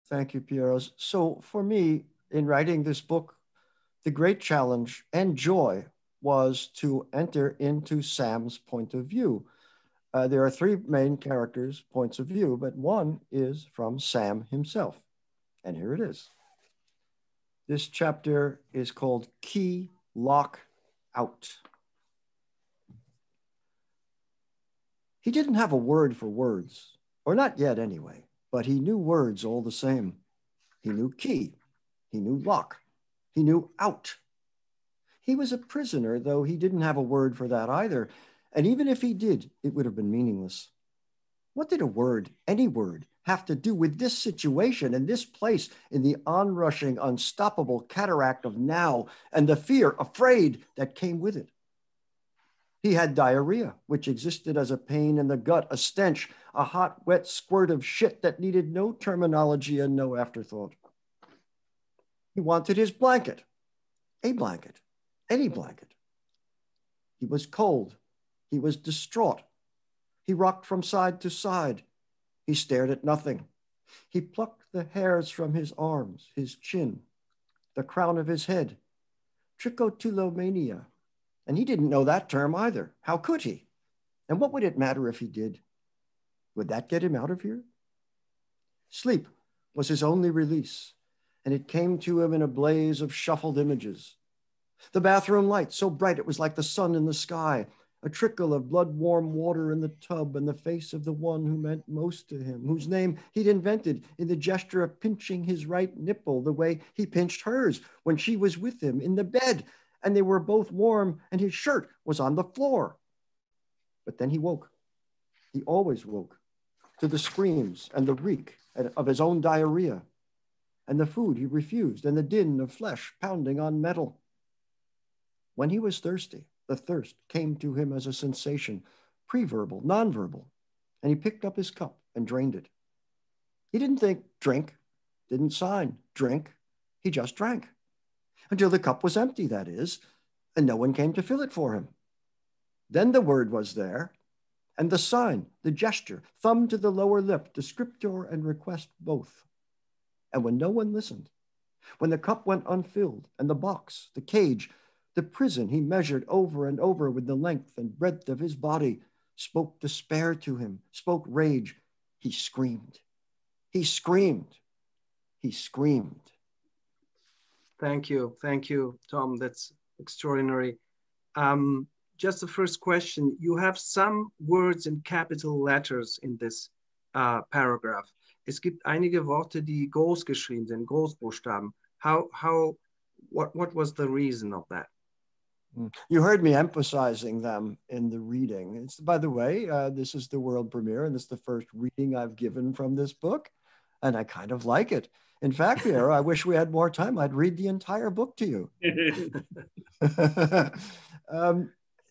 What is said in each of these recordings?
Thank you, Piero. So for me, in writing this book, the great challenge and joy was to enter into Sam's point of view. There are three main characters' points of view, but one is from Sam himself. And here it is. This chapter is called Key Lock Out. He didn't have a word for words, or not yet anyway, but he knew words all the same. He knew key, he knew lock, he knew out. He was a prisoner, though he didn't have a word for that either. And even if he did, it would have been meaningless. What did a word, any word, have to do with this situation and this place in the onrushing, unstoppable cataract of now and the fear, afraid that came with it? He had diarrhea, which existed as a pain in the gut, a stench, a hot, wet squirt of shit that needed no terminology and no afterthought. He wanted his blanket, a blanket, any blanket. He was cold. He was distraught. He rocked from side to side. He stared at nothing. He plucked the hairs from his arms, his chin, the crown of his head. Trichotillomania. And he didn't know that term either. How could he? And what would it matter if he did? Would that get him out of here? Sleep was his only release, and it came to him in a blaze of shuffled images. The bathroom light, so bright it was like the sun in the sky, a trickle of blood-warm water in the tub, and the face of the one who meant most to him, whose name he'd invented in the gesture of pinching his right nipple, the way he pinched hers when she was with him in the bed, and they were both warm, and his shirt was on the floor. But then he woke. He always woke to the screams and the reek of his own diarrhea, and the food he refused, and the din of flesh pounding on metal. When he was thirsty, the thirst came to him as a sensation, preverbal, nonverbal, and he picked up his cup and drained it. He didn't think, drink, didn't sign, drink. He just drank. Until the cup was empty, that is, and no one came to fill it for him. Then the word was there, and the sign, the gesture, thumb to the lower lip, descriptor and request both. And when no one listened, when the cup went unfilled, and the box, the cage, the prison he measured over and over with the length and breadth of his body, spoke despair to him, spoke rage, he screamed. He screamed. He screamed. Thank you, Tom. That's extraordinary. Just the first question. You have some words in capital letters in this paragraph. Es gibt einige Worte, die groß geschrieben sind, Großbuchstaben. What was the reason of that? You heard me emphasizing them in the reading. It's, by the way, this is the world premiere, and this is the first reading I've given from this book, and I kind of like it. In fact, Piero, I wish we had more time. I'd read the entire book to you.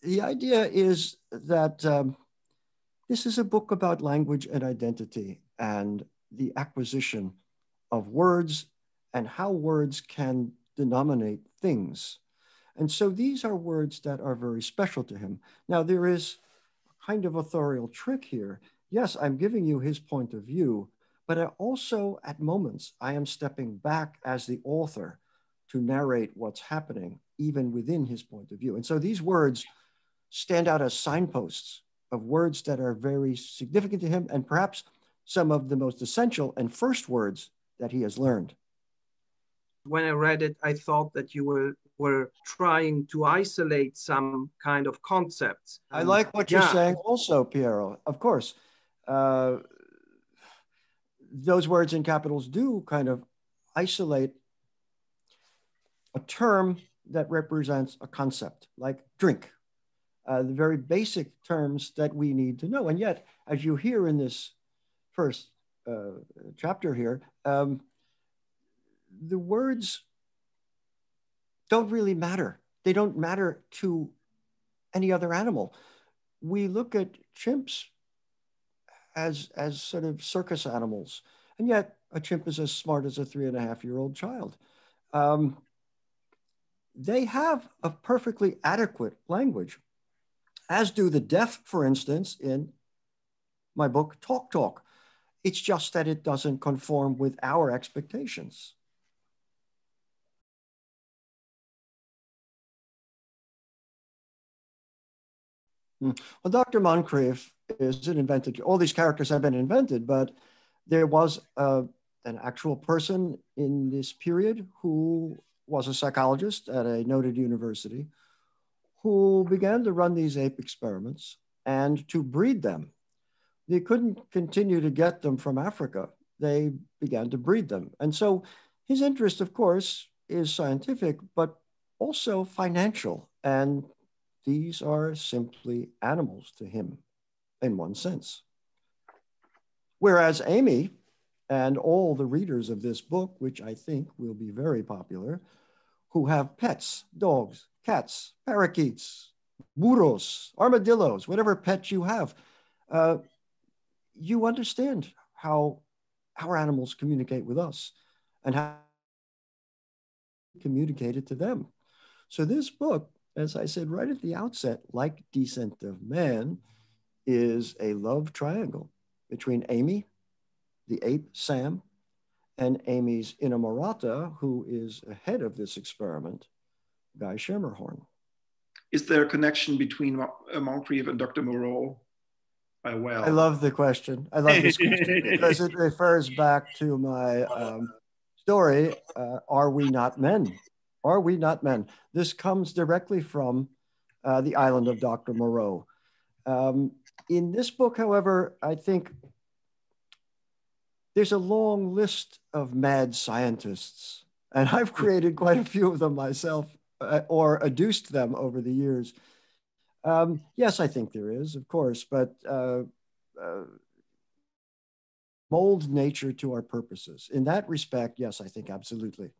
The idea is that this is a book about language and identity and the acquisition of words and how words can denominate things. And so these are words that are very special to him. Now, there is kind of authorial trick here. Yes, I'm giving you his point of view, but I also, at moments, I am stepping back as the author to narrate what's happening, even within his point of view. And so these words stand out as signposts of words that are very significant to him, and perhaps some of the most essential and first words that he has learned. When I read it, I thought that you were trying to isolate some kind of concepts. I like what you're saying also, Piero. Of course, those words in capitals do kind of isolate a term that represents a concept, like drink, the very basic terms that we need to know. And yet, as you hear in this first chapter here, the words don't really matter. They don't matter to any other animal. We look at chimps as sort of circus animals, and yet a chimp is as smart as a 3.5-year-old child. They have a perfectly adequate language, as do the deaf, for instance, in my book, Talk Talk. It's just that it doesn't conform with our expectations. Well, Dr. Moncrieff is an invented, all these characters have been invented, but there was an actual person in this period who was a psychologist at a noted university who began to run these ape experiments and to breed them. They couldn't continue to get them from Africa. They began to breed them. And so his interest, of course, is scientific, but also financial. And these are simply animals to him in one sense. Whereas Amy and all the readers of this book, which I think will be very popular, who have pets, dogs, cats, parakeets, burros, armadillos, whatever pet you have, you understand how our animals communicate with us and how we communicate it to them. So this book, as I said right at the outset, like Descent of Man, is a love triangle between Amy, the ape Sam, and Amy's inamorata, who is ahead of this experiment, Guy Schermerhorn. Is there a connection between Moncrieff and Dr. Moreau? Well, I love the question. I love this question because it refers back to my story, Are We Not Men? Are We Not Men? This comes directly from The Island of Dr. Moreau. In this book, however, I think there's a long list of mad scientists, and I've created quite a few of them myself or adduced them over the years. Yes, I think there is, of course, but mold nature to our purposes. In that respect, yes, I think absolutely.